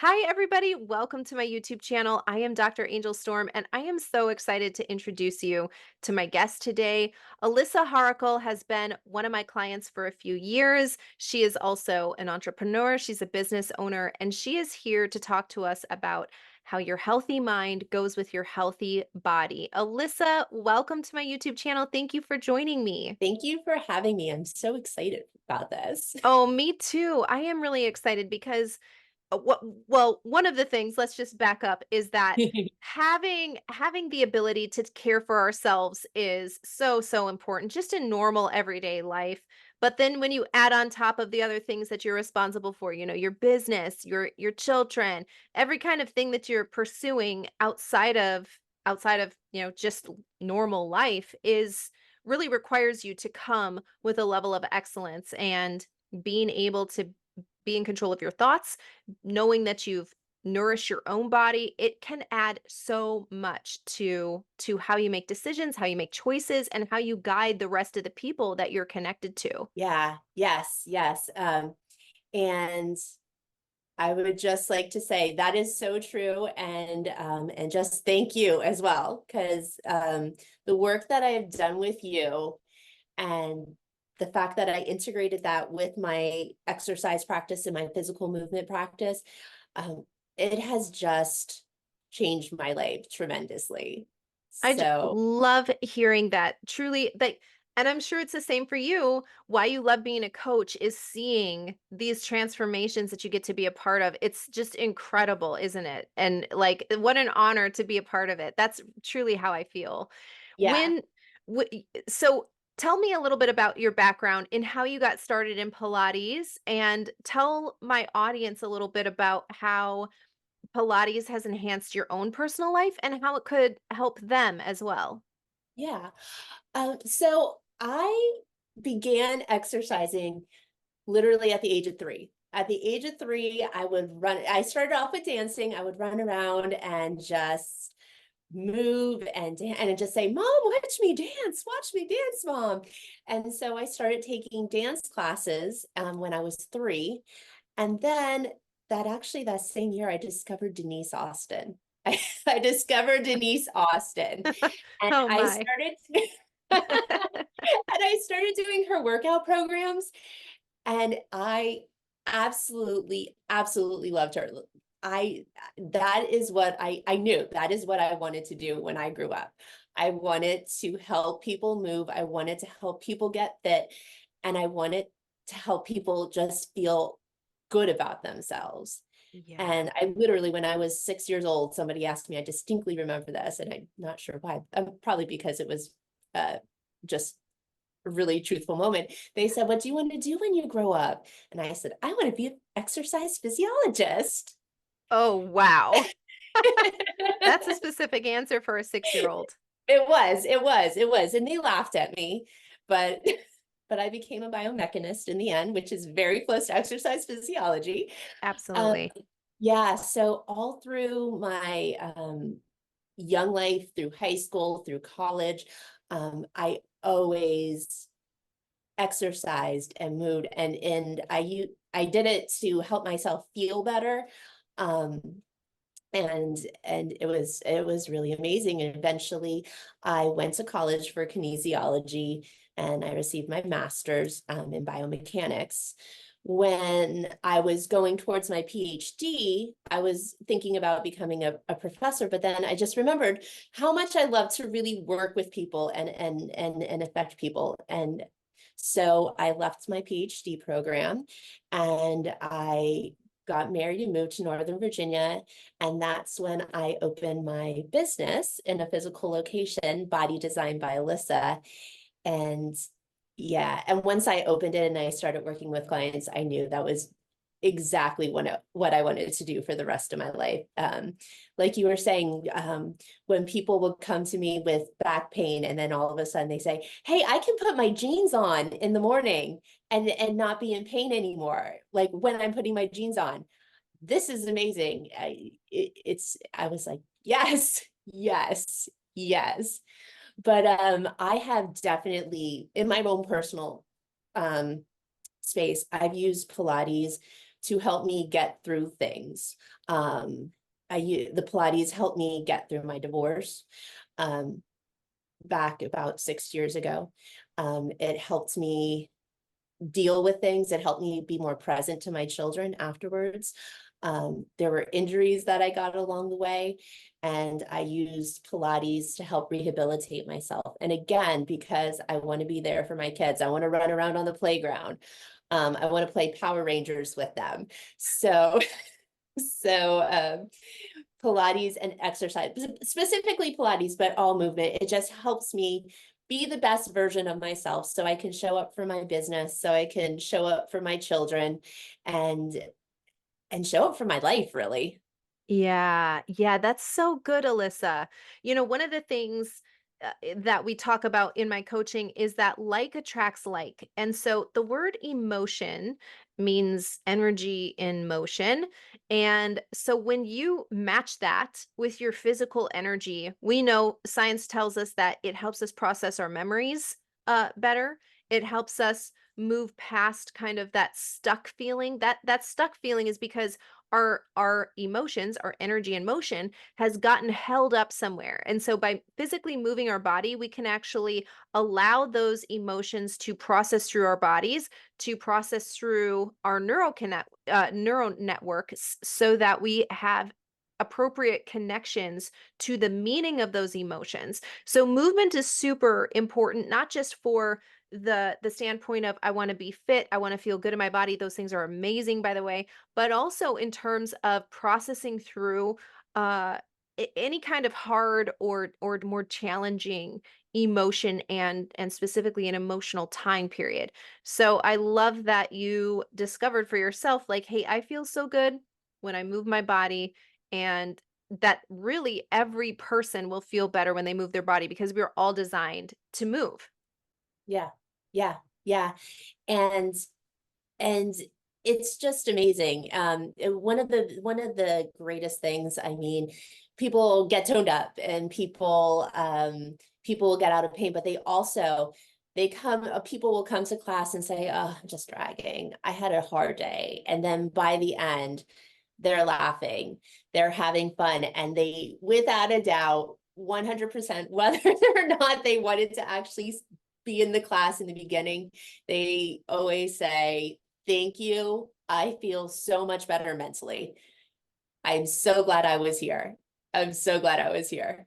Hi, everybody. Welcome to my YouTube channel. I am Dr. Angel Storm, and I am so excited to introduce you to my guest today. Alyssa Haracle has been one of my clients for a few years. She is also an entrepreneur, she's a business owner, and she is here to talk to us about how your healthy mind goes with your healthy body. Alyssa, welcome to my YouTube channel. Thank you for joining me. Thank you for having me. I'm so excited about this. Oh, me too. I am really excited because one of the things, let's just back up, is that having the ability to care for ourselves is so important just in normal everyday life. But then when you add on top of the other things that you're responsible for, your business, your children, every kind of thing that you're pursuing outside of, just normal life is really requires you to come with a level of excellence and being able to be in control of your thoughts, knowing that you've nourished your own body. It can add so much to how you make decisions, how you make choices, and how you guide the rest of the people that you're connected to. Yeah, yes, yes. And I would just like to say that is so true, and just thank you as well, because the work that I have done with you and the fact that I integrated that with my exercise practice and my physical movement practice, um, it has just changed my life tremendously. So Love hearing that. Truly, that, and I'm sure it's the same for you. Why you love being a coach is seeing these transformations that you get to be a part of. It's just incredible, isn't it? And like, what an honor to be a part of it. That's truly how I feel. yeah. When, so tell me a little bit about your background and how you got started in Pilates, and tell my audience a little bit about how Pilates has enhanced your own personal life and how it could help them as well. Yeah. So I began exercising literally at the age of 3. At the age of 3, I started off with dancing. I would run around and just move and just say, "Mom, watch me dance, Mom." And so I started taking dance classes when I was 3. And then that same year, I discovered Denise Austin. I discovered Denise Austin, and Oh I my. started and I started doing her workout programs, and I absolutely loved her. I That is what I knew that is what I wanted to do when I grew up. I wanted to help people move. I wanted to help people get fit, and I wanted to help people just feel good about themselves. Yeah. And I literally, when I was 6 years old, somebody asked me, I distinctly remember this, and I'm not sure why, probably because it was just a really truthful moment. They said, "What do you want to do when you grow up?" And I said, "I want to be an exercise physiologist." Oh, wow. That's a specific answer for a 6-year-old. It was. And they laughed at me, but but I became a biomechanist in the end, which is very close to exercise physiology. Um, Absolutely. yeah, so all through my young life, through high school, through college, I always exercised and moved, I did it to help myself feel better. Um, and it was really amazing. And eventually I went to college for kinesiology, and I received my master's in biomechanics. When I was going towards my PhD, I was thinking about becoming a professor, but then I just remembered how much I love to really work with people and affect people. And so I left my PhD program, and I got married and moved to Northern Virginia. And that's when I opened my business in a physical location, Body Design by Alissa. And yeah, and once I opened it and I started working with clients, I knew that was exactly what I wanted to do for the rest of my life. Like you were saying, when people would come to me with back pain, and then all of a sudden they say, "Hey, I can put my jeans on in the morning and not be in pain anymore, like when I'm putting my jeans on. This is amazing." I was like, yes, yes, yes. But I have definitely, in my own personal um space, I've used Pilates to help me get through things. The Pilates helped me get through my divorce. Um, Back about 6 years ago. It helped me deal with things. It helped me be more present to my children afterwards. There were injuries that I got along the way, and I used Pilates to help rehabilitate myself. And again, because I want to be there for my kids, I want to run around on the playground. I want to play Power Rangers with them. So, so Pilates and exercise, specifically Pilates, but all movement. It just helps me be the best version of myself so I can show up for my business, so I can show up for my children and show up for my life, really. Yeah, yeah, that's so good, Alyssa. One of the things that we talk about in my coaching is that like attracts like. And so the word emotion means energy in motion. And so when you match that with your physical energy, we know science tells us that it helps us process our memories better. It helps us move past kind of that stuck feeling. That stuck feeling is because our emotions, our energy and motion has gotten held up somewhere. And so by physically moving our body, we can actually allow those emotions to process through our bodies, to process through our neural networks so that we have appropriate connections to the meaning of those emotions. So movement is super important, not just for the standpoint of I want to be fit, I want to feel good in my body. Those things are amazing, by the way, but also in terms of processing through uh any kind of hard or more challenging emotion and specifically an emotional time period. So I love that you discovered for yourself like, hey, I feel so good when I move my body, and that really every person will feel better when they move their body because we're all designed to move. Yeah, yeah, yeah. And and it's just amazing. One of the greatest things, I mean, people get toned up and people get out of pain, but people will come to class and say, "Oh, I'm just dragging. I had a hard day." And then by the end, they're laughing, they're having fun, and they, without a doubt, 100%, whether or not they wanted to actually be in the class in the beginning, they always say, "Thank you. I feel so much better mentally. I'm so glad I was here. I'm so glad I was here."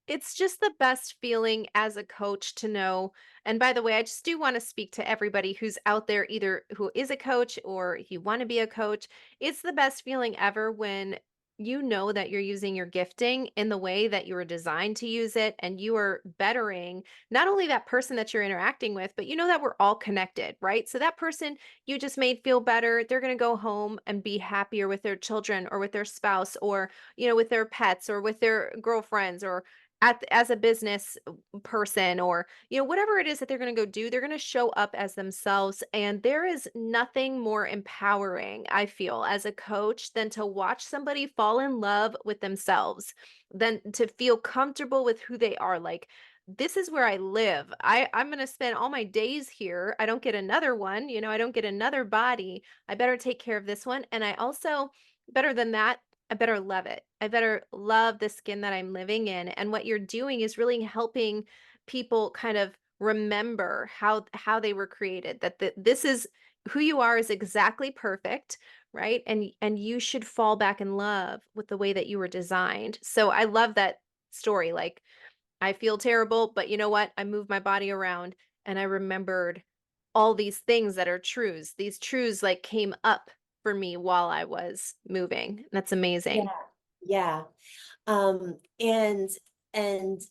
It's just the best feeling as a coach to know. And by the way, I just do want to speak to everybody who's out there, either who is a coach or you want to be a coach. It's the best feeling ever when you know that you're using your gifting in the way that you were designed to use it, and you are bettering not only that person that you're interacting with, but you know that we're all connected, right? So that person you just made feel better, they're going to go home and be happier with their children or with their spouse or, with their pets or with their girlfriends or as a business person, or whatever it is that they're going to go do, they're going to show up as themselves. And there is nothing more empowering, I feel, as a coach than to watch somebody fall in love with themselves, than to feel comfortable with who they are. Like, this is where I live. I'm going to spend all my days here. I don't get another one, I don't get another body. I better take care of this one. And I also, better than that, I better love it. I better love the skin that I'm living in. And what you're doing is really helping people kind of remember how they were created. That this is who you are is exactly perfect, right? And you should fall back in love with the way that you were designed. So I love that story. Like, I feel terrible, but you know what? I moved my body around and I remembered all these things that are truths. These truths like came up for me while I was moving. That's Yeah, amazing. yeah. Um, and and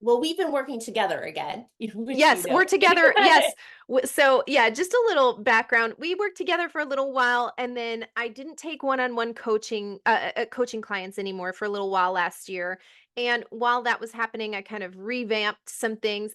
well, we've been working together again, which you Yes, we're know. together. Yes. So, yeah, just a little background. We worked together for a little while, and then I didn't take one-on-one coaching clients anymore for a little while last year. And while that was happening, I kind of revamped some things.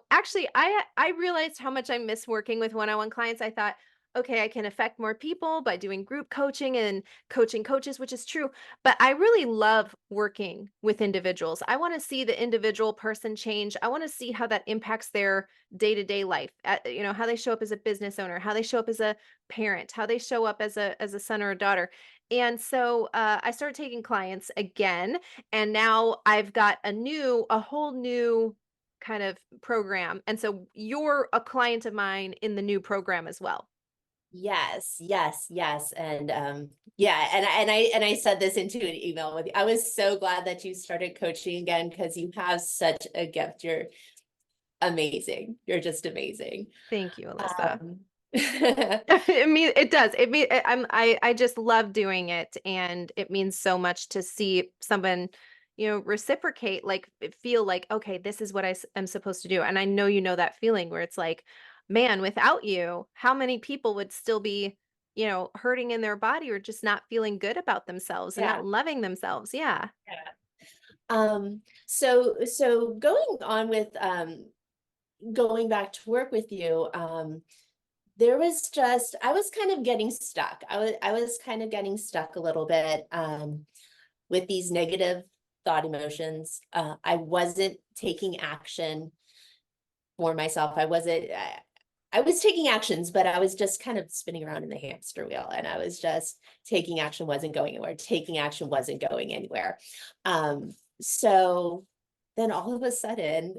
Actually, I realized how much I miss working with one-on-one clients. I thought, okay, I can affect more people by doing group coaching and coaching coaches, which is true. But I really love working with individuals. I want to see the individual person change. I want to see how that impacts their day-to-day life. How they show up as a business owner, how they show up as a parent, how they show up as a son or a daughter. And so I started taking clients again, and now I've got a whole new kind of program. And so you're a client of mine in the new program as well. Yes, yes, yes, and, yeah, and I said this into an email with you. I was so glad that you started coaching again because you have such a gift. You're amazing. You're just amazing. Thank you, Alyssa. Um It does. I just love doing it, and it means so much to see someone, reciprocate, like feel like, okay, this is what am supposed to do. And I know you know that feeling where it's like, man, without you, how many people would still be, hurting in their body or just not feeling good about themselves and Yeah, not loving themselves. Yeah. yeah. So going on with, going back to work with you, there was just I was kind of getting stuck. I was kind of getting stuck a little bit, with these negative thought emotions. I wasn't taking action for myself. I was taking actions, but I was just kind of spinning around in the hamster wheel, and I was just taking action wasn't going anywhere. Taking action wasn't going anywhere. So then all of a sudden,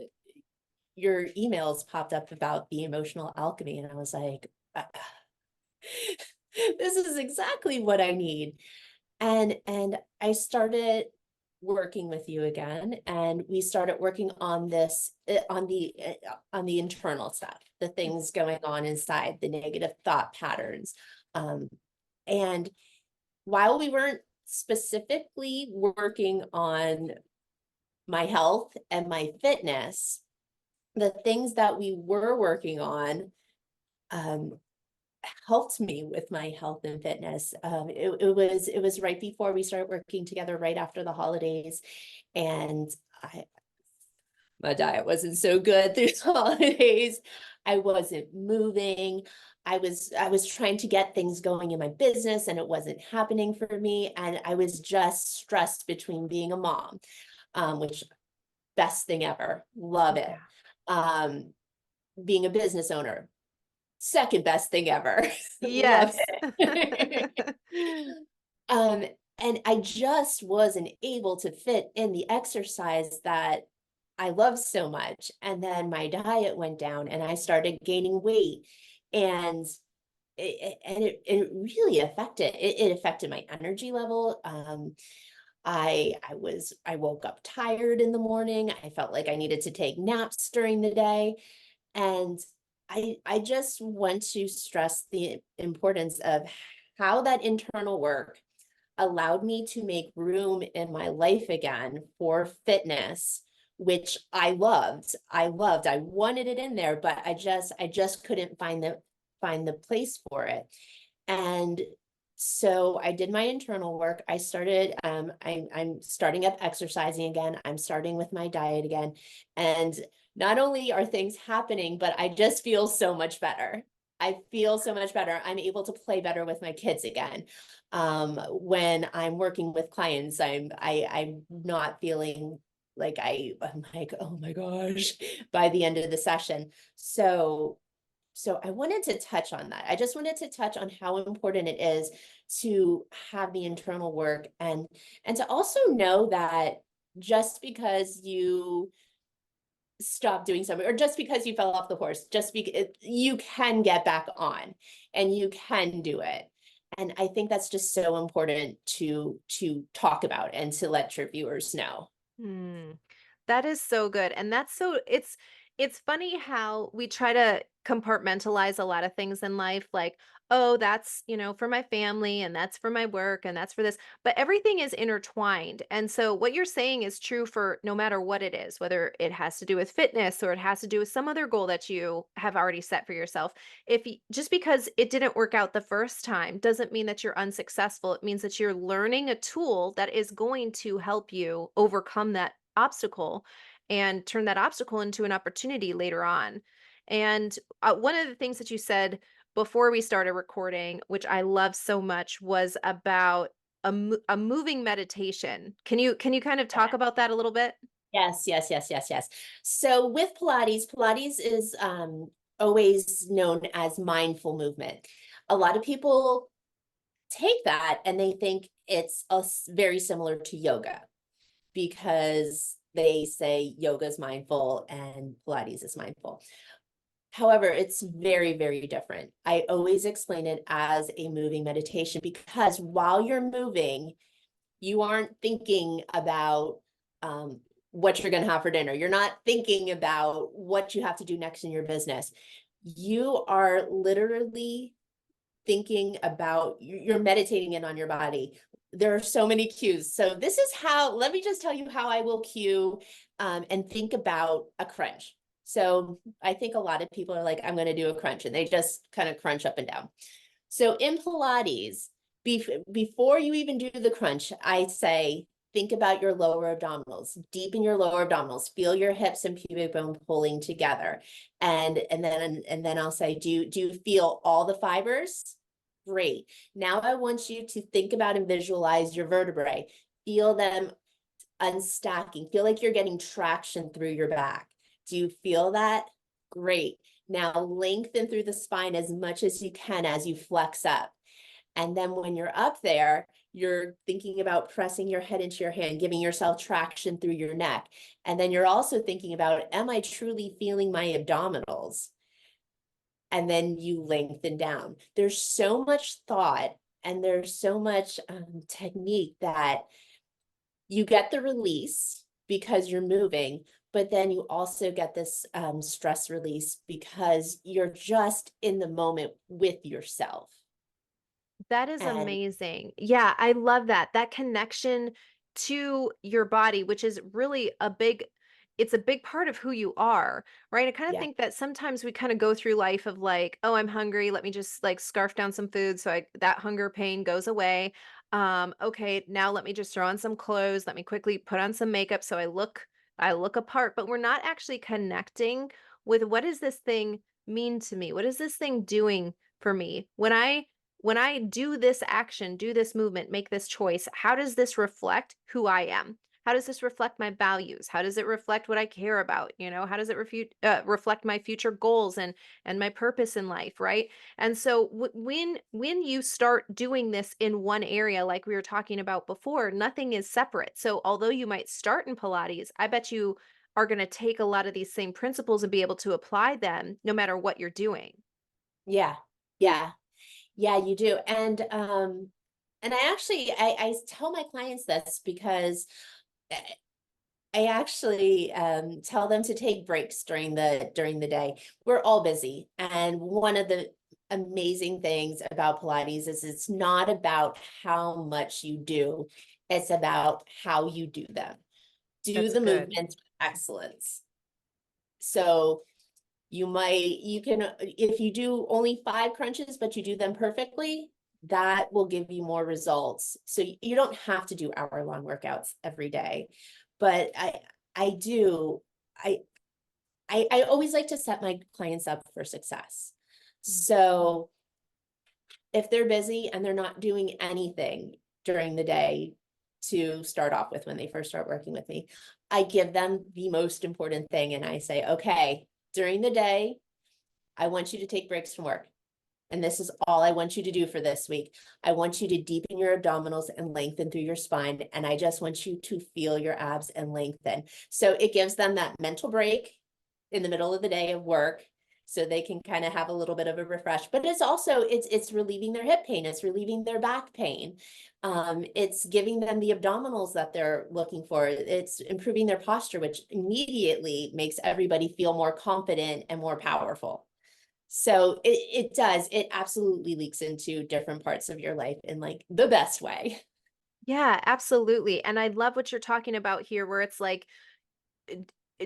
your emails popped up about the emotional alchemy, and I was like, this is exactly what I need. And I started working with you again, and we started working on this, on the internal stuff, the things going on inside, the negative thought patterns. Um, and while we weren't specifically working on my health and my fitness, the things that we were working on, um, helped me with my health and fitness. It was right before we started working together, right after the holidays, and my diet wasn't so good through the holidays. I wasn't moving. I was trying to get things going in my business, and it wasn't happening for me. And I was just stressed between being a mom, which best thing ever, love it. Yeah. Um, Being a business owner, second best thing ever. Love Yes. it. Um, and I just wasn't able to fit in the exercise that I love so much. And then my diet went down and I started gaining weight. And it really it affected my energy level. I woke up tired in the morning. I felt like I needed to take naps during the day. And I just want to stress the importance of how that internal work allowed me to make room in my life again for fitness, which I loved. I wanted it in there, but I just couldn't find the place for it. And so I did my internal work. I'm starting up exercising again. I'm starting with my diet again. And not only are things happening, but I just feel so much better. I feel so much better. I'm able to play better with my kids again. When I'm working with clients, I'm not feeling like I'm like, oh my gosh, by the end of the session. So I wanted to touch on that. I just wanted to touch on how important it is to have the internal work, and to also know that just because you stop doing something, or just because you fell off the horse, you can get back on and you can do it. And I think that's just so important to talk about and to let your viewers know. Hmm. That is so good. And it's funny how we try to compartmentalize a lot of things in life like, oh, that's, for my family and that's for my work and that's for this, but everything is intertwined. And so what you're saying is true for no matter what it is, whether it has to do with fitness or it has to do with some other goal that you have already set for yourself. Just because it didn't work out the first time doesn't mean that you're unsuccessful. It means that you're learning a tool that is going to help you overcome that obstacle and turn that obstacle into an opportunity later on. And one of the things that you said before we started recording, which I love so much, was about a moving meditation. Can you kind of talk about that a little bit? Yes, yes, yes, yes, yes. So with Pilates, Pilates is always known as mindful movement. A lot of people take that and they think it's very similar to yoga because they say yoga is mindful and Pilates is mindful. However, it's very, very different. I always explain it as a moving meditation because while you're moving, you aren't thinking about what you're going to have for dinner. You're not thinking about what you have to do next in your business. You are literally thinking about, you're meditating in on your body. There are so many cues. So this is how, let me just tell you how I will cue and think about a crunch. So I think a lot of people are like, I'm going to do a crunch, and they just kind of crunch up and down. So in Pilates, before you even do the crunch, I say, think about your lower abdominals, deepen your lower abdominals, feel your hips and pubic bone pulling together. And then I'll say, do you feel all the fibers? Great. Now I want you to think about and visualize your vertebrae. Feel them unstacking. Feel like you're getting traction through your back. Do you feel that? Great. Now lengthen through the spine as much as you can as you flex up. And then when you're up there, you're thinking about pressing your head into your hand, giving yourself traction through your neck. And then you're also thinking about, am I truly feeling my abdominals? And then you lengthen down. There's so much thought and there's so much technique that you get the release because you're moving, but then you also get this stress release because you're just in the moment with yourself. That is And amazing. Yeah, I love that. That connection to your body, which is really it's a big part of who you are, right? I kind of yeah, think that sometimes we kind of go through life of like, oh, I'm hungry, let me just like scarf down some food so that hunger pain goes away. Okay, now let me just throw on some clothes, let me quickly put on some makeup so I look apart, but we're not actually connecting with what does this thing mean to me? What is this thing doing for me? When I do this action, do this movement, make this choice, how does this reflect who I am? How does this reflect my values? How does it reflect what I care about? How does it reflect my future goals and my purpose in life, right? And so when you start doing this in one area, like we were talking about before, nothing is separate. So although you might start in Pilates, I bet you are going to take a lot of these same principles and be able to apply them no matter what you're doing. yeah, yeah, yeah, you do. And I actually I tell my clients this because I I actually tell them to take breaks during the day. We're all busy, and one of the amazing things about Pilates is it's not about how much you do, it's about how you do them. Do That's the good. movements with excellence. So you can, if you do only 5 crunches, but you do them perfectly, that will give you more results. So you don't have to do hour-long workouts every day. But I do, I, I always like to set my clients up for success. Mm. So if they're busy and they're not doing anything during the day to start off with when they first start working with me, I give them the most important thing and I say, okay, during the day, I want you to take breaks from work. And this is all I want you to do for this week. I want you to deepen your abdominals and lengthen through your spine. And I just want you to feel your abs and lengthen. So it gives them that mental break in the middle of the day of work so they can kind of have a little bit of a refresh. But it's also it's relieving their hip pain, it's relieving their back pain. It's giving them the abdominals that they're looking for. It's improving their posture, which immediately makes everybody feel more confident and more powerful. So it does, it absolutely leaks into different parts of your life in like the best way. Yeah, absolutely. And I love what you're talking about here, where it's like,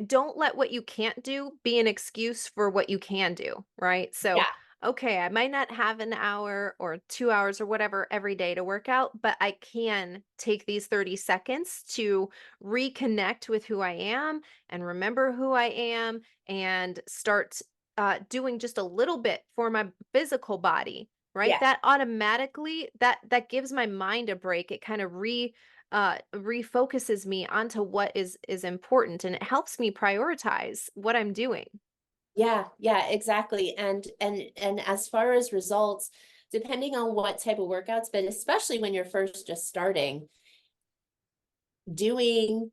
don't let what you can't do be an excuse for what you can do, right? So, Yeah, okay, I might not have an hour or 2 hours or whatever every day to work out, but I can take these 30 seconds to reconnect with who I am and remember who I am and start doing just a little bit for my physical body, right? Yeah. That automatically that gives my mind a break. It kind of refocuses me onto what is important, and it helps me prioritize what I'm doing. Yeah, yeah, exactly. And as far as results, depending on what type of workouts, but especially when you're first just starting, doing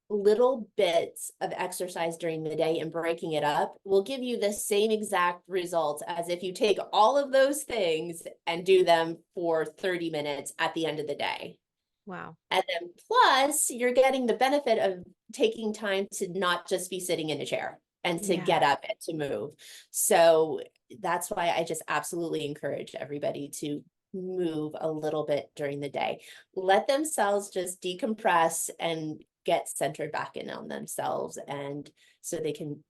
little bits of exercise during the day and breaking it up will give you the same exact results as if you take all of those things and do them for 30 minutes at the end of the day. Wow. And then plus, you're getting the benefit of taking time to not just be sitting in a chair and to Yeah. get up and to move. So that's why I just absolutely encourage everybody to move a little bit during the day. Let themselves just decompress and get centered back in on themselves, and so they can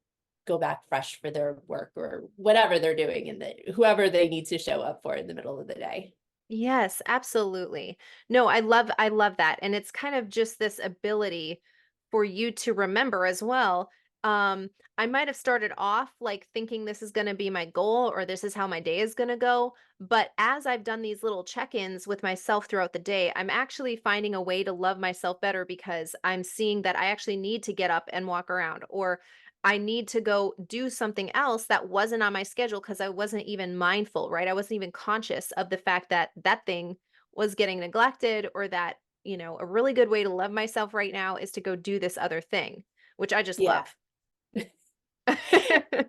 go back fresh for their work or whatever they're doing and whoever they need to show up for in the middle of the day. Yes, absolutely. No, I love that. And it's kind of just this ability for you to remember as well. Um, I might have started off like thinking this is going to be my goal or this is how my day is going to go, but as I've done these little check-ins with myself throughout the day, I'm actually finding a way to love myself better because I'm seeing that I actually need to get up and walk around, or I need to go do something else that wasn't on my schedule because I wasn't even mindful, right? I wasn't even conscious of the fact that that thing was getting neglected, or that, a really good way to love myself right now is to go do this other thing, which I just Yeah. love. And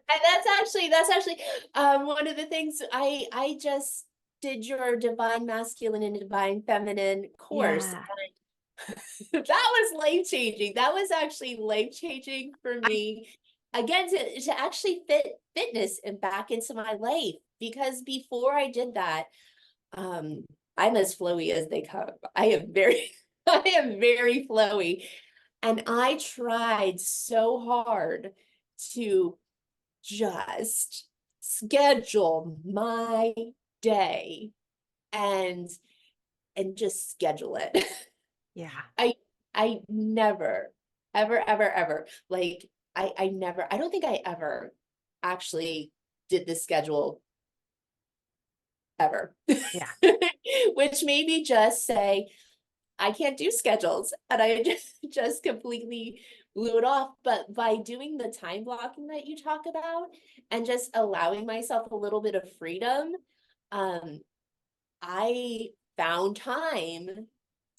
that's actually one of the things I just did your divine masculine and divine feminine course. Yeah. That was life changing. That was actually life changing for I me. Again, to actually fit fitness and back into my life, because before I did that, um, I'm as flowy as they come. I am very, I am very flowy. And I tried so hard to just schedule my day and just schedule it. yeah. I I never, ever, ever, ever, like, I never, I don't think I ever actually did the schedule ever. Yeah. Which made me just say, I can't do schedules, and I just completely blew it off. But by doing the time blocking that you talk about and just allowing myself a little bit of freedom, um, I found time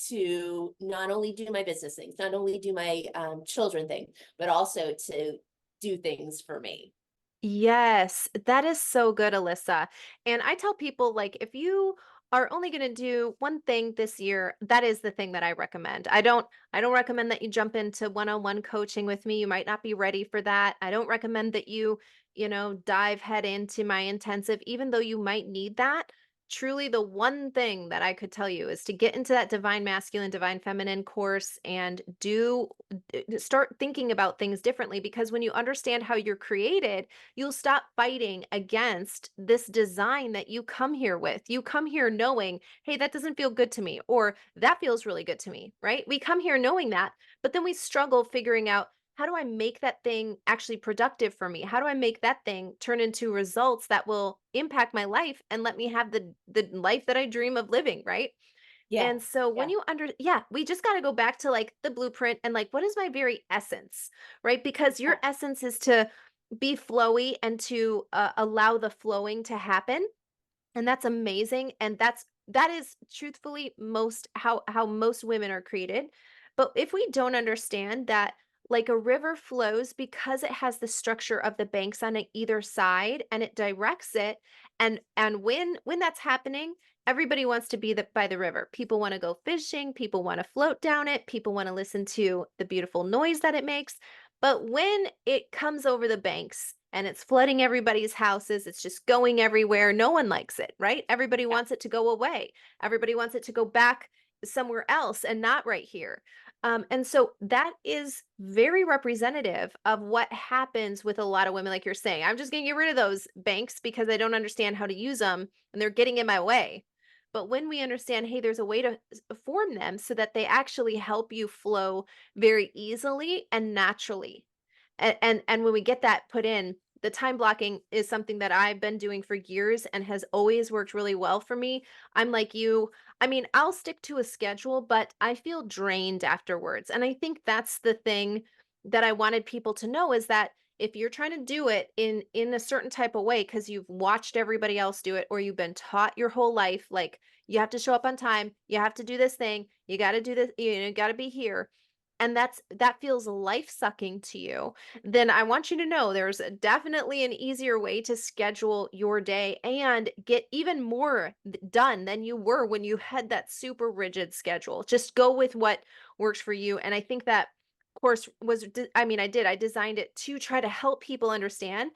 to not only do my business things, not only do my children thing, but also to do things for me. Yes, that is so good, Alyssa. And I tell people, like, if you are only going to do one thing this year, that is the thing that I recommend. I don't recommend that you jump into one-on-one coaching with me. You might not be ready for that. I don't recommend that you dive head into my intensive, even though you might need that. Truly, the one thing that I could tell you is to get into that divine masculine, divine feminine course and start thinking about things differently, because when you understand how you're created, you'll stop fighting against this design that you come here with. You come here knowing, hey, that doesn't feel good to me, or that feels really good to me, right? We come here knowing that, but then we struggle figuring out, how do I make that thing actually productive for me? How do I make that thing turn into results that will impact my life and let me have the life that I dream of living, right? Yeah. And so when Yeah. yeah, we just got to go back to like the blueprint and like, what is my very essence, right? Because your Yeah. essence is to be flowy and to allow the flowing to happen, and that's amazing, and that is truthfully most how most women are created. But if we don't understand that, like, a river flows because it has the structure of the banks on either side, and it directs it, and when that's happening, everybody wants to be by the river. People want to go fishing, people want to float down it, people want to listen to the beautiful noise that it makes. But when it comes over the banks and it's flooding everybody's houses, it's just going everywhere, no one likes it, right? Everybody Yeah. wants it to go away. Everybody wants it to go back somewhere else and not right here. And so that is very representative of what happens with a lot of women, like you're saying. I'm just going to get rid of those banks because I don't understand how to use them and they're getting in my way. But when we understand, hey, there's a way to form them so that they actually help you flow very easily and naturally. And when we get that put in, the time blocking is something that I've been doing for years and has always worked really well for me. I'm like you. I mean, I'll stick to a schedule, but I feel drained afterwards. And I think that's the thing that I wanted people to know is that if you're trying to do it in a certain type of way because you've watched everybody else do it or you've been taught your whole life like you have to show up on time, you have to do this thing, you got to do this, you got to be here, and that feels life sucking to you, then I want you to know there's definitely an easier way to schedule your day and get even more done than you were when you had that super rigid schedule. Just go with what works for you. And I think that course I designed it to try to help people understand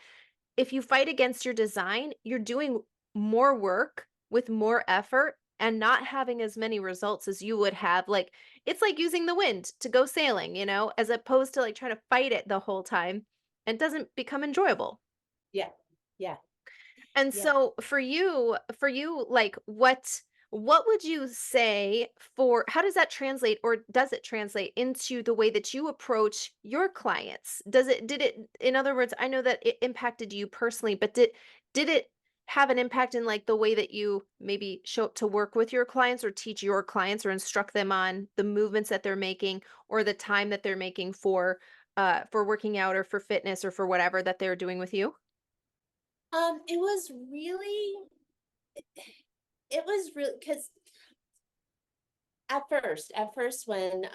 if you fight against your design, you're doing more work with more effort and not having as many results as you would have. Like, it's like using the wind to go sailing, as opposed to like trying to fight it the whole time. It doesn't become enjoyable. Yeah. Yeah. And Yeah. so for you, like what would you say for how does that translate or does it translate into the way that you approach your clients? Did it in other words, I know that it impacted you personally, but did it have an impact in like the way that you maybe show up to work with your clients or teach your clients or instruct them on the movements that they're making or the time that they're making for working out or for fitness or for whatever that they're doing with you? It was really, because at first when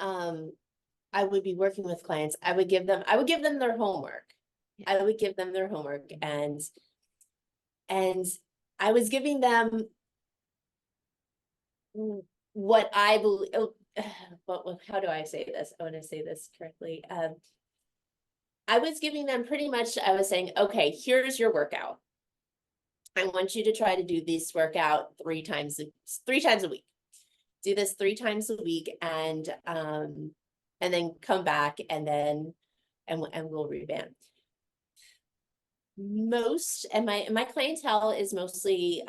I would be working with clients, I would give them their homework. Yeah. I would give them their homework, and I was giving them what I believe. How do I say this? I want to say this correctly. I was giving them pretty much. I was saying, okay, here's your workout. I want you to try to do this workout 3 times a week. Do this 3 times a week, and then come back, and we'll revamp. My clientele is mostly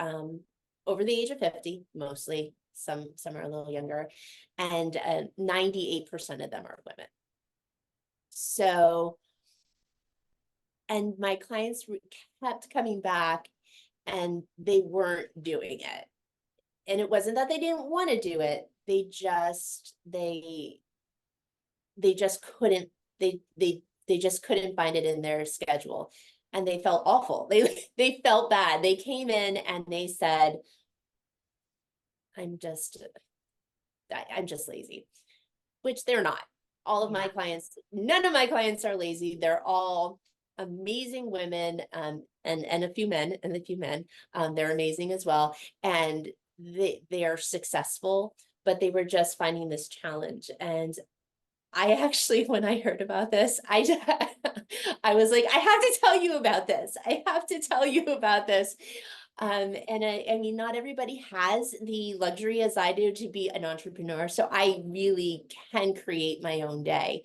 over the age of 50, mostly. Some are a little younger, and 98% of them are women. So, and my clients kept coming back, and they weren't doing it. And it wasn't that they didn't want to do it. They just couldn't they just couldn't find it in their schedule, and they felt awful. They felt bad. They came in and they said, I'm just I'm just lazy, which they're not. Yeah. None of my clients are lazy. They're all amazing women, and a few men. They're amazing as well, and they are successful, but they were just finding this challenge. And I actually, when I heard about this, I was like, I have to tell you about this. I have to tell you about this. And I mean, not everybody has the luxury as I do to be an entrepreneur, so I really can create my own day.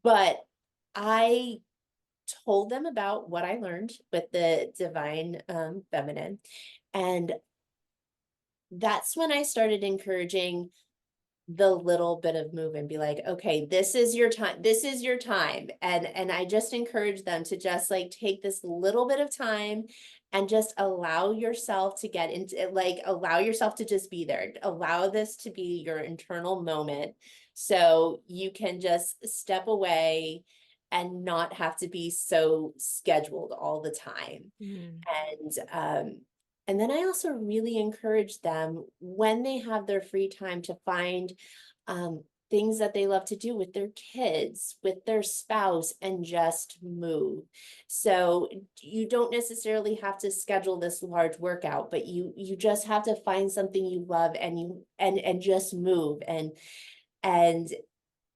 But I told them about what I learned with the divine feminine, and that's when I started encouraging the little bit of move and be like, okay, this is your time, this is your time. And I just encourage them to just like take this little bit of time and just allow yourself to get into it, like allow yourself to just be there, allow this to be your internal moment, so you can just step away and not have to be so scheduled all the time. Mhm. And then I also really encourage them when they have their free time to find things that they love to do with their kids, with their spouse, and just move. So you don't necessarily have to schedule this large workout, but you just have to find something you love, and just move, and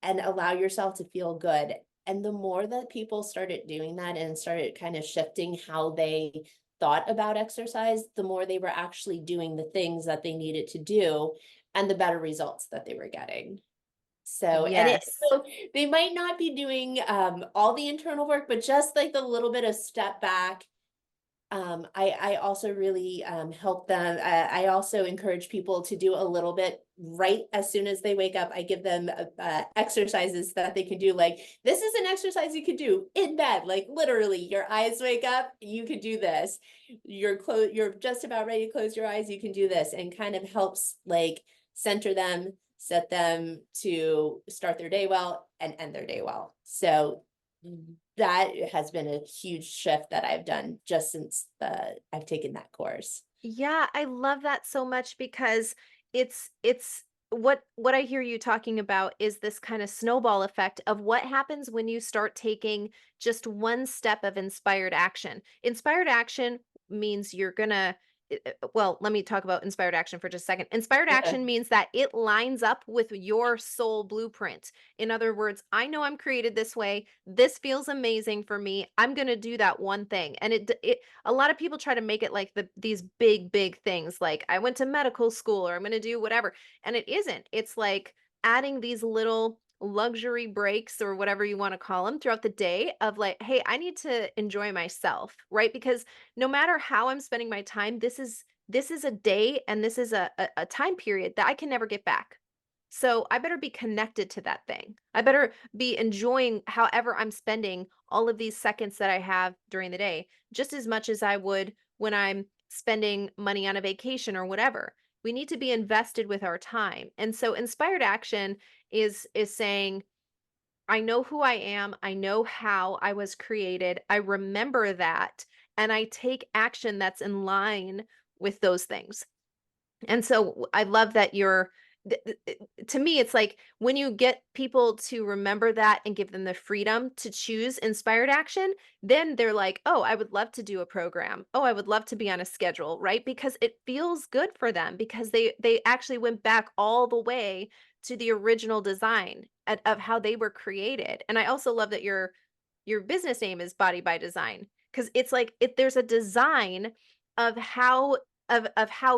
allow yourself to feel good. And the more that people started doing that and started kind of shifting how they thought about exercise, the more they were actually doing the things that they needed to do, and the better results that they were getting. Yes. So they might not be doing all the internal work, but just like the little bit of step back, I also really help them. I also encourage people to do a little bit right as soon as they wake up. I give them exercises that they can do. Like, this is an exercise you could do in bed. Like, literally, your eyes wake up, you could do this. You're just about ready to close your eyes, you can do this, and kind of helps like center them, set them to start their day well and end their day well. So that has been a huge shift that I've done just since I've taken that course. Yeah, I love that so much because it's what I hear you talking about is this kind of snowball effect of what happens when you start taking just one step of inspired action. Inspired action means you're gonna well, let me talk about inspired action for just a second. Inspired Yeah. action means that it lines up with your soul blueprint. In other words, I know I'm created this way. This feels amazing for me. I'm going to do that one thing. And it a lot of people try to make it like these big things like I went to medical school or I'm going to do whatever, and it isn't. It's like adding these little luxury breaks or whatever you want to call them throughout the day of like, hey, I need to enjoy myself, right? Because no matter how I'm spending my time, this is a day and this is a time period that I can never get back. So I better be connected to that thing. I better be enjoying however I'm spending all of these seconds that I have during the day, just as much as I would when I'm spending money on a vacation or whatever. We need to be invested with our time. And so inspired action is saying, I know who I am, I know how I was created, I remember that, and I take action that's in line with those things. And so I love that you're to me, it's like when you get people to remember that and give them the freedom to choose inspired action, then they're like, "Oh, I would love to do a program. Oh, I would love to be on a schedule," right? Because it feels good for them because they actually went back all the way to the original design of how they were created. And I also love that your business name is Body by Design because it's like if there's a design of how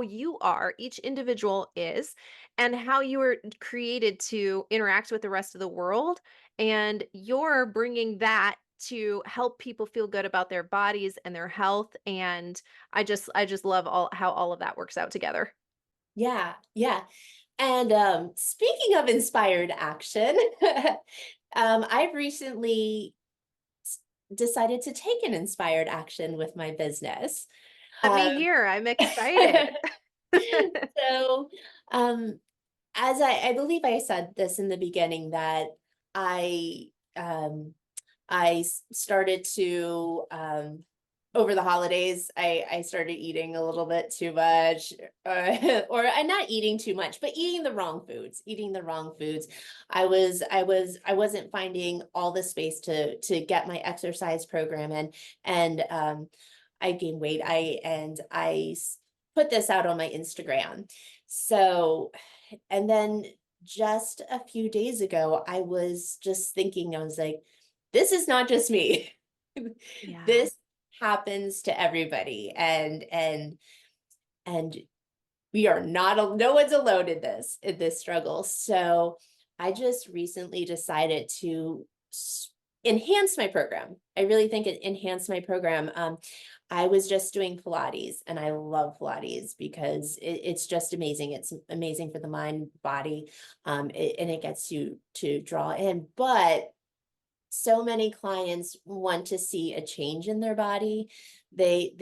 you are, each individual is, and how you were created to interact with the rest of the world, and you're bringing that to help people feel good about their bodies and their health, and I just love all how all of that works out together. Yeah, yeah. And speaking of inspired action, I've recently decided to take an inspired action with my business. Let me Um, hear, I'm excited. so, um, as I believe I said this in the beginning that I um, started to over the holidays, I started eating a little bit too much, or not eating too much, but eating the wrong foods, eating the wrong foods. I wasn't finding all the space to get my exercise program in, and I gained weight. Put this out on my Instagram. So, and then just a few days ago, I was just thinking, I was like, this is not just me. Yeah. This happens to everybody, and we are not no one's alone in this struggle. So I just recently decided to enhance my program. I really think it enhanced my program. I was just doing Pilates, and I love Pilates because it's just amazing. It's amazing for the mind, body, and it gets you to draw in. But so many clients want to see a change in their body. They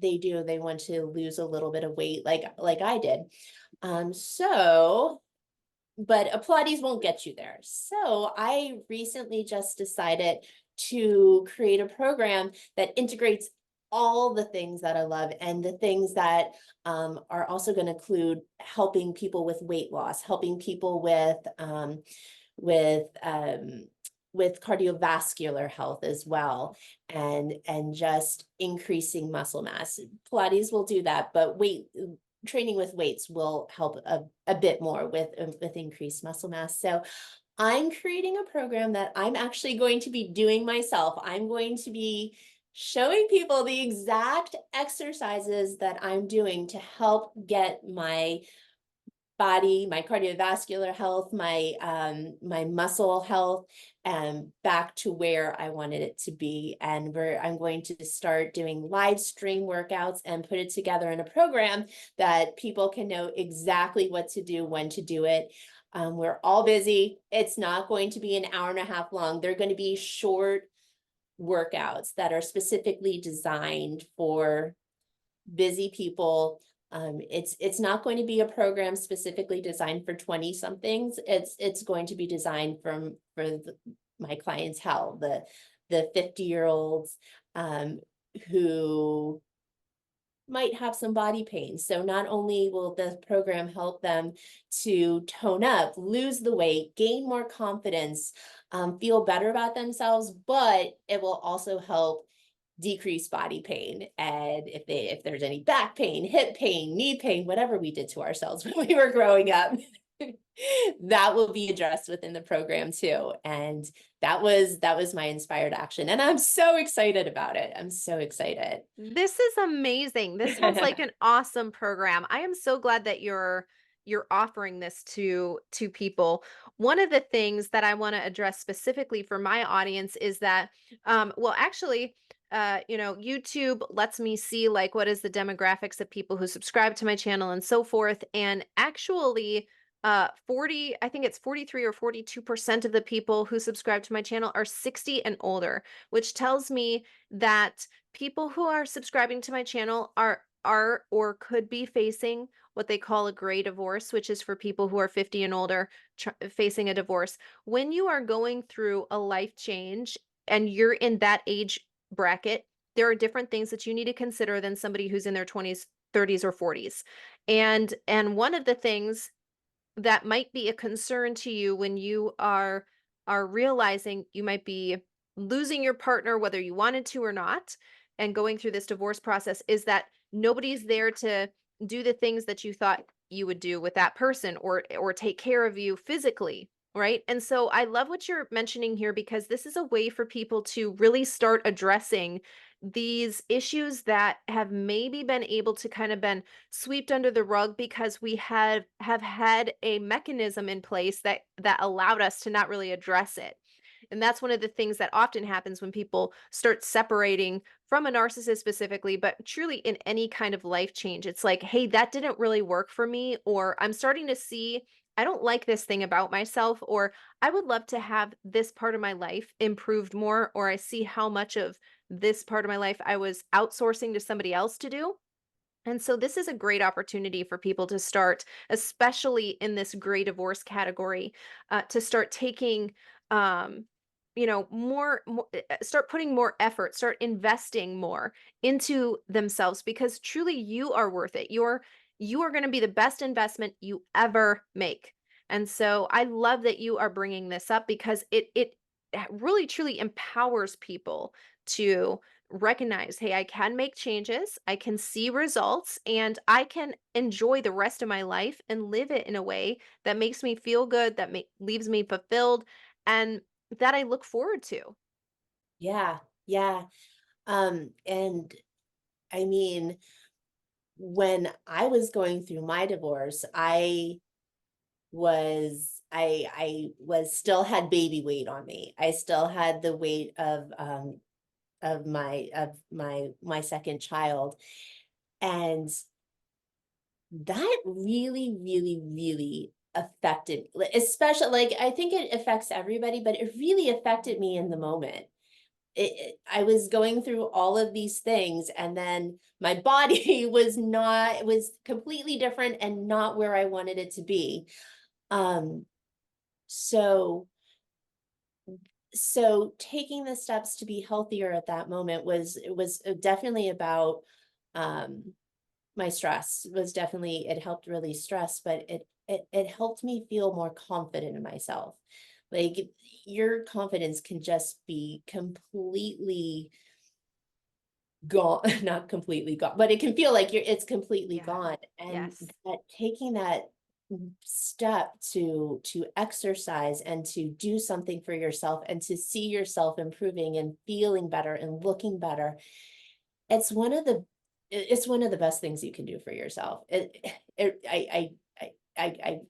do. They want to lose a little bit of weight, like I did. So, but a Pilates won't get you there. So I recently just decided to create a program that integrates all the things that I love and the things that are also going to include helping people with weight loss, helping people with with cardiovascular health as well, and just increasing muscle mass. Pilates will do that, but weight training with weights will help a bit more with increased muscle mass. So I'm creating a program that I'm actually going to be doing myself. I'm going to be showing people the exact exercises that I'm doing to help get my body, my cardiovascular health, my muscle health, back to where I wanted it to be. And I'm going to start doing live stream workouts and put it together in a program that people can know exactly what to do, when to do it. We're all busy. It's not going to be an hour and a half long. They're going to be short workouts that are specifically designed for busy people. It's not going to be a program specifically designed for 20 somethings. It's going to be designed my clientele, the 50-year-olds, who might have some body pain. So not only will the program help them to tone up, lose the weight, gain more confidence, feel better about themselves, but it will also help decrease body pain. And if there's any back pain, hip pain, knee pain, whatever we did to ourselves when we were growing up, that will be addressed within the program too. And that was my inspired action. And I'm so excited about it. I'm so excited. This is amazing. This sounds like an awesome program. I am so glad that you're offering this to people. One of the things that I want to address specifically for my audience is that well actually YouTube lets me see like what is the demographics of people who subscribe to my channel and so forth, and actually 40, I think it's 43 or 42% of the people who subscribe to my channel are 60 and older, which tells me that people who are subscribing to my channel are or could be facing what they call a gray divorce, which is for people who are 50 and older facing a divorce. When you are going through a life change and you're in that age bracket, there are different things that you need to consider than somebody who's in their 20s, 30s or 40s. And one of the things that might be a concern to you when you are realizing you might be losing your partner whether you wanted to or not, and going through this divorce process, is that nobody's there to do the things that you thought you would do with that person or take care of you physically, right? And so I love what you're mentioning here, because this is a way for people to really start addressing these issues that have maybe been able to kind of been swept under the rug because we have had a mechanism in place that allowed us to not really address it. And that's one of the things that often happens when people start separating from a narcissist specifically, but truly in any kind of life change. It's like, hey, that didn't really work for me, or I'm starting to see I don't like this thing about myself, or I would love to have this part of my life improved more, or I see how much of this part of my life I was outsourcing to somebody else to do. And so this is a great opportunity for people to start, especially in this gray divorce category, to start taking, um, start putting more effort, start investing more into themselves, because truly you are worth it. You are going to be the best investment you ever make. And so I love that you are bringing this up, because it really truly empowers people to recognize, hey, I can make changes, I can see results, and I can enjoy the rest of my life and live it in a way that makes me feel good, that leaves me fulfilled, and that I look forward to. Yeah, yeah. And I mean, when I was going through my divorce, I was still had baby weight on me. I still had the weight of my second child. And that really, really, really affected, especially, like, I think it affects everybody, but it really affected me in the moment. I was going through all of these things, and then my body was completely different and not where I wanted it to be. Um, so so taking the steps to be healthier at that moment was definitely about, um my stress was definitely, it helped really stress, but it helped me feel more confident in myself. Like, your confidence can just be completely gone, not completely gone, but it can feel like it's completely Yeah. gone. And Yes. that taking that step to exercise and to do something for yourself and to see yourself improving and feeling better and looking better, it's one of the it's one of the best things you can do for yourself. It I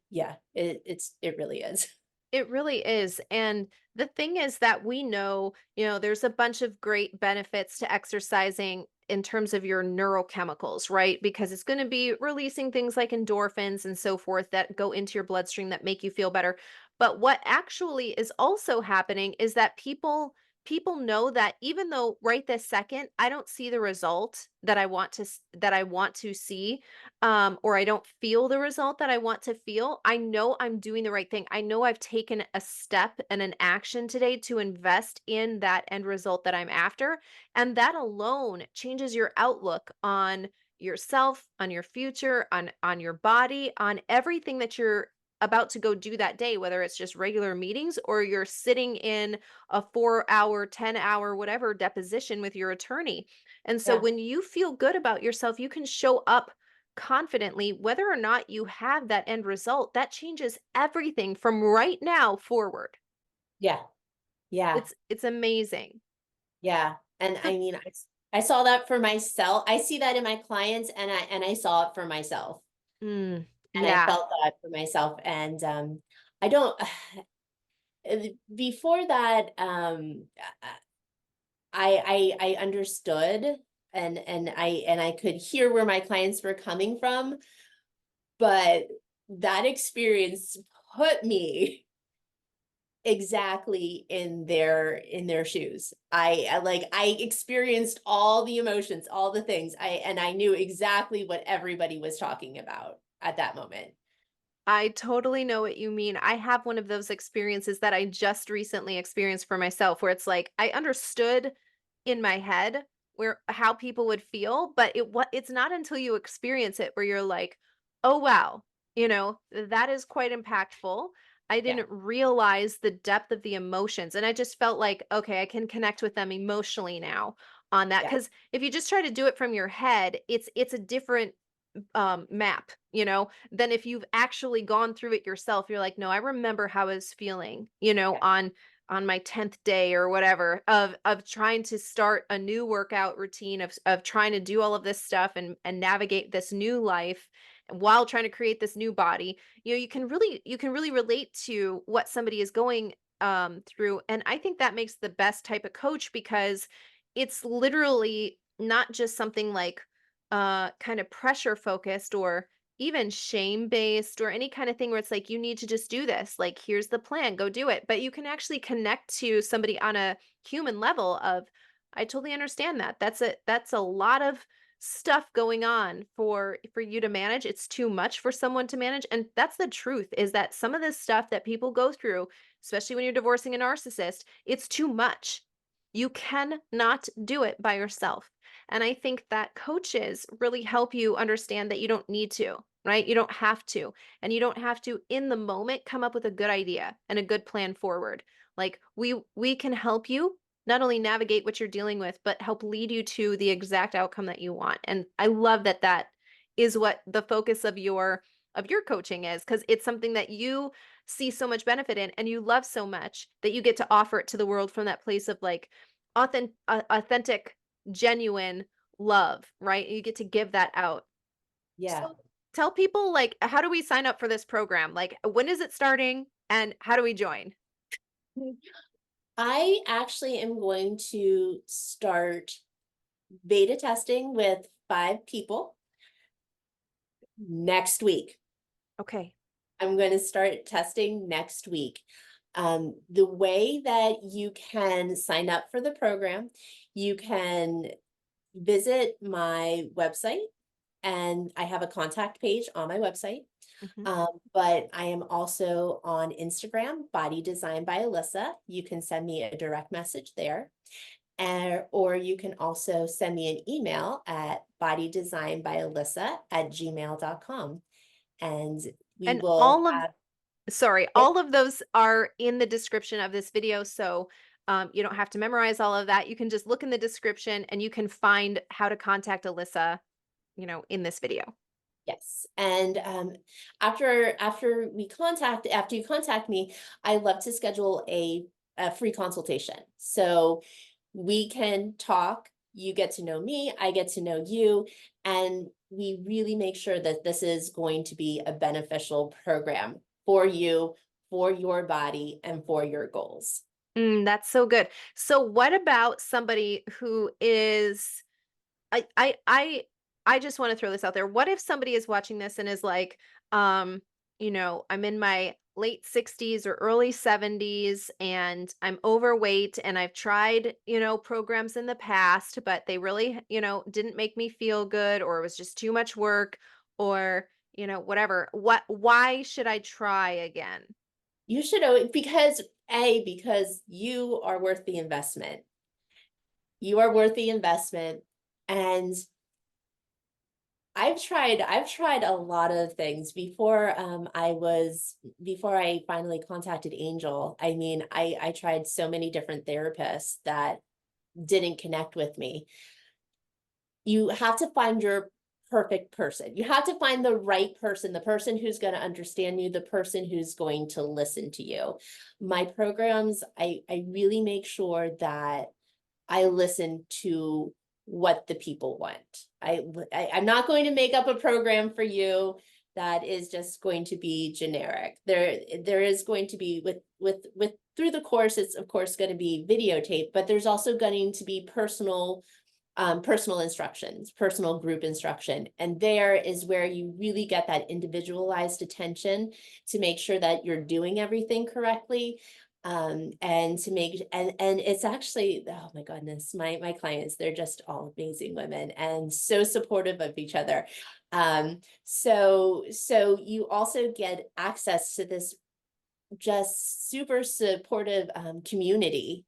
yeah, it really is. It really is. And the thing is that we know, there's a bunch of great benefits to exercising in terms of your neurochemicals, right? Because it's going to be releasing things like endorphins and so forth that go into your bloodstream that make you feel better. But what actually is also happening is that people know that even though right this second I don't see the result that I want to see, or I don't feel the result that I want to feel, I know I'm doing the right thing. I know I've taken a step and an action today to invest in that end result that I'm after. And that alone changes your outlook on yourself, on your future, on your body, on everything that you're about to go do that day, whether it's just regular meetings or you're sitting in a 4 hour, 10 hour, whatever deposition with your attorney. And so Yeah, when you feel good about yourself, you can show up confidently, whether or not you have that end result, that changes everything from right now forward. yeah, yeah, It's amazing. yeah. And So I mean, I saw that for myself. I see that in my clients, and I saw it for myself, and I yeah, felt that for myself. And I don't. Before that, I understood, and I could hear where my clients were coming from, but that experience put me exactly in their shoes. I experienced all the emotions, all the things. I knew exactly what everybody was talking about at that moment. I totally know what you mean. I have one of those experiences that I just recently experienced for myself where it's like I understood in my head where how people would feel, but it's not until you experience it where you're like, "Oh wow, that is quite impactful." I Yeah, didn't realize the depth of the emotions and I just felt like, "Okay, I can connect with them emotionally now on that." yeah, Cuz if you just try to do it from your head, it's a different map, then if you've actually gone through it yourself, you're like, no, I remember how I was feeling, yeah, on my 10th day or whatever of trying to start a new workout routine of trying to do all of this stuff and navigate this new life while trying to create this new body. You can really relate to what somebody is going through. And I think that makes the best type of coach because it's literally not just something like kind of pressure focused or even shame based or any kind of thing where it's like you need to just do this, like here's the plan, go do it, but you can actually connect to somebody on a human level of I totally understand that that's a lot of stuff going on for you to manage. It's too much for someone to manage, and that's the truth, is that some of this stuff that people go through, especially when you're divorcing a narcissist, it's too much. You cannot do it by yourself. And I think that coaches really help you understand that you don't need to, right? You don't have to. And you don't have to in the moment come up with a good idea and a good plan forward. Like we can help you not only navigate what you're dealing with, but help lead you to the exact outcome that you want. And I love that that is what the focus of your coaching is, because it's something that you see so much benefit in and you love so much that you get to offer it to the world from that place of like authentic, genuine love, right? You get to give that out. yeah. So tell people, like, how do we sign up for this program? Like, when is it starting and how do we join? I actually am going to start beta testing with 5 people next week. Okay. I'm going to start testing next week. The way that you can sign up for the program, you can visit my website, and I have a contact page on my website. Mhm. But I am also on Instagram, Body Design by Alissa. You can send me a direct message there. Or you can also send me an email at bodydesignbyalissa@gmail.com. And we And will have, yep, all of those are in the description of this video. So you don't have to memorize all of that. You can just look in the description and you can find how to contact Alyssa, in this video. yes. And after you contact me, I love to schedule a free consultation. So we can talk, you get to know me, I get to know you, and we really make sure that this is going to be a beneficial program for you, for your body, and for your goals. That's so good. So what about somebody who is I I I I just want to throw this out there. What if somebody is watching this and is like, um, I'm in my late 60s or early 70s and I'm overweight and I've tried, programs in the past, but they really, didn't make me feel good or it was just too much work or, whatever. Why should I try again? You should know because you are worth the investment. You are worth the investment. And I've tried a lot of things before I finally contacted Angel. I mean, I tried so many different therapists that didn't connect with me. You have to find your perfect person. You have to find the right person, the person who's going to understand you, the person who's going to listen to you. My programs, I really make sure that I listen to what the people want. I'm not going to make up a program for you that is just going to be generic. There is going to be with through the course, it's of course going to be videotape, but there's also going to be personal instructions, personal group instruction. And there is where you really get that individualized attention to make sure that you're doing everything correctly. And to make and it's actually, oh my goodness, my clients, they're just all amazing women and so supportive of each other. So you also get access to this just super supportive community,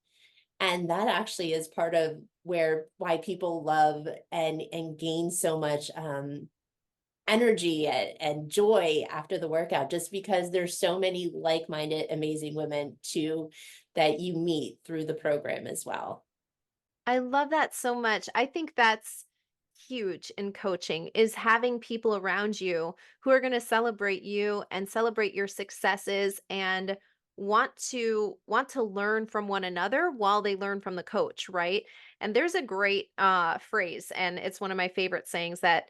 and that actually is part of why people love and gain so much energy and joy after the workout, just because there's so many like-minded amazing women too that you meet through the program as well. I love that so much. I think that's huge in coaching is having people around you who are going to celebrate you and celebrate your successes and want to learn from one another while they learn from the coach, right? And there's a great phrase and it's one of my favorite sayings that,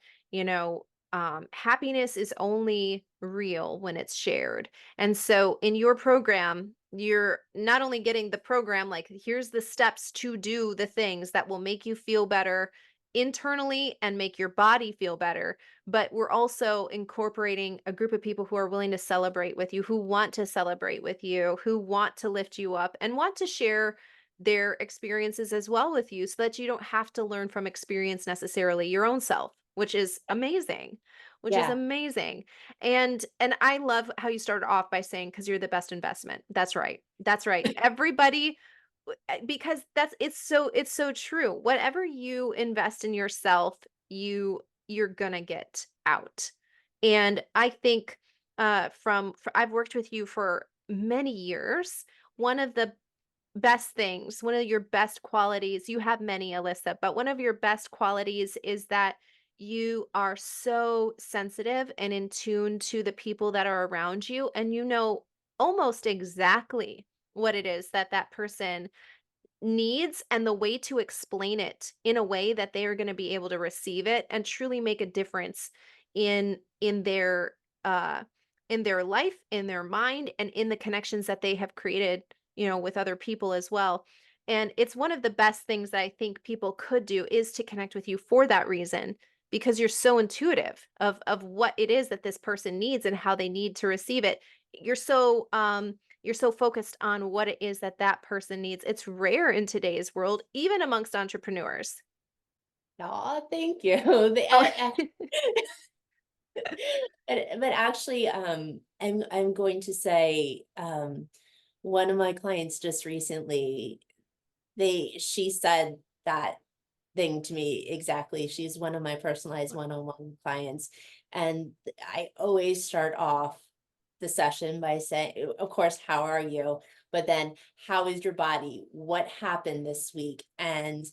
happiness is only real when it's shared. And so in your program, you're not only getting the program, like, here's the steps to do the things that will make you feel better internally and make your body feel better, but we're also incorporating a group of people who are willing to celebrate with you, who want to celebrate with you, who want to lift you up and want to share their experiences as well with you so that you don't have to learn from experience necessarily your own self, which is amazing. Which is Yeah. amazing. And I love how you started off by saying, "'Cause you're the best investment." That's right. That's right. Everybody because it's so true. Whatever you invest in yourself, you're gonna get out. And I think, I've worked with you for many years. One of the best things, one of your best qualities, you have many, Alyssa, but one of your best qualities is that you are so sensitive and in tune to the people that are around you, and you know almost exactly what it is that that person needs and the way to explain it in a way that they are going to be able to receive it and truly make a difference in their uh in their life, in their mind, and in the connections that they have created, with other people as well. And it's one of the best things that I think people could do is to connect with you for that reason because you're so intuitive of what it is that this person needs and how they need to receive it. You're so focused on what it is that that person needs. It's rare in today's world, even amongst entrepreneurs. Oh, thank you. Oh, But actually, I'm going to say, one of my clients just recently, she said that thing to me exactly. She's one of my personalized one-on-one clients. And I always start off the session by saying, of course, how are you? But then, how is your body? What happened this week? And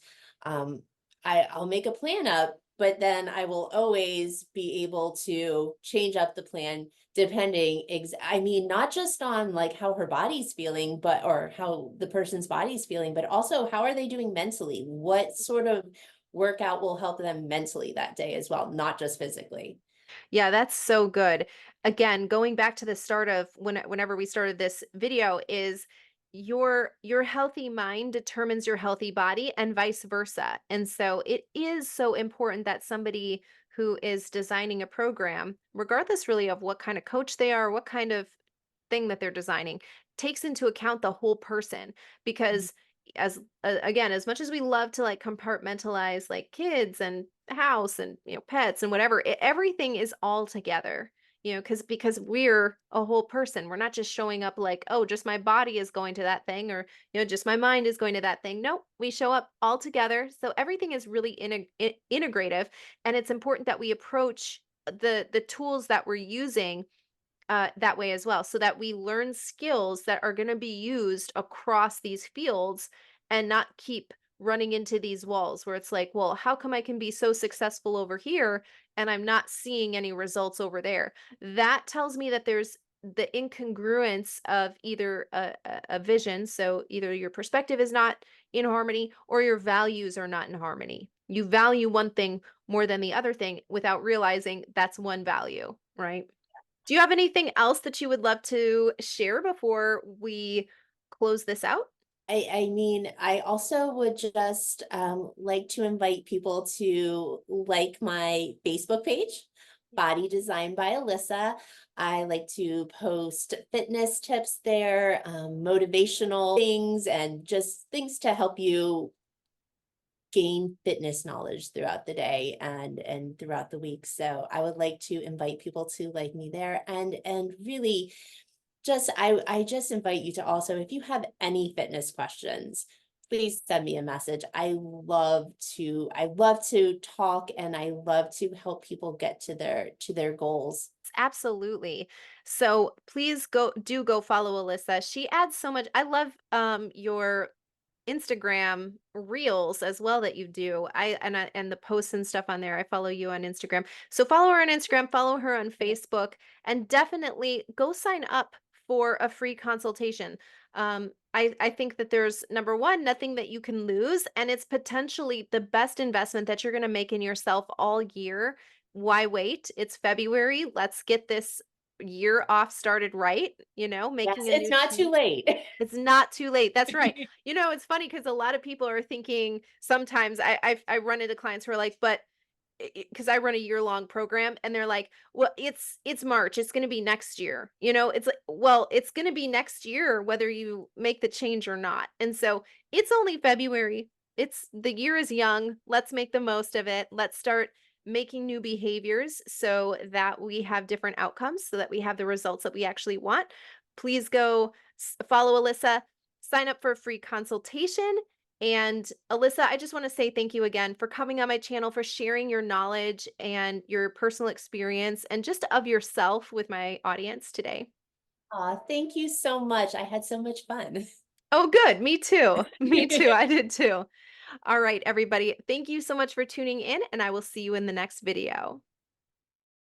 um, I'll make a plan up, but then I will always be able to change up the plan depending I mean, not just on like how her body's feeling, but or how the person's body's feeling, but also how are they doing mentally? What sort of workout will help them mentally that day as well, not just physically. Yeah, that's so good. Again, going back to the start of whenever we started this video is your healthy mind determines your healthy body and vice versa. And so it is so important that somebody who is designing a program, regardless really of what kind of coach they are, what kind of thing that they're designing, takes into account the whole person Mhm. because again, as much as we love to like compartmentalize like kids and house and pets and whatever, everything is all together, because we're a whole person. We're not just showing up like, oh, just my body is going to that thing, or just my mind is going to that thing. No, we show up all together, so everything is really integrative. And it's important that we approach the tools that we're using that way as well, so that we learn skills that are going to be used across these fields and not keep running into these walls where it's like, well, how come I can be so successful over here and I'm not seeing any results over there? That tells me that there's the incongruence of either a vision. So either your perspective is not in harmony or your values are not in harmony. You value one thing more than the other thing without realizing that's one value, right? Do you have anything else that you would love to share before we close this out? I mean, I also would just like to invite people to like my Facebook page, Body Design by Alyssa. I like to post fitness tips there, motivational things, and just things to help you gain fitness knowledge throughout the day and throughout the week. So I would like to invite people to like me there, and really just I just invite you to also, if you have any fitness questions, please send me a message. I love to talk, and I love to help people get to their goals. Absolutely. So please go follow Alyssa. She adds so much. I love your Instagram reels as well that you do. And the posts and stuff on there. I follow you on Instagram. So follow her on Instagram, follow her on Facebook, and definitely go sign up for a free consultation. I think that there's number one, nothing that you can lose, and it's potentially the best investment that you're gonna make in yourself all year. Why wait? It's February. Let's get this year off started right, Yes, making a it's new not too change. late. It's not too late. That's right. It's funny because a lot of people are thinking sometimes I run into clients who are like, but because I run a year-long program and they're like, well, it's March. It's going to be next year. It's like, well, it's going to be next year whether you make the change or not. And so it's only February. The year is young. Let's make the most of it. Let's start making new behaviors so that we have different outcomes, so that we have the results that we actually want. Please go follow Alyssa, sign up for a free consultation. And Alyssa, I just want to say thank you again for coming on my channel, for sharing your knowledge and your personal experience and just of yourself with my audience today. Aw, thank you so much. I had so much fun. Oh, good. Me too. Me too. I did too. All right, everybody. Thank you so much for tuning in, and I will see you in the next video.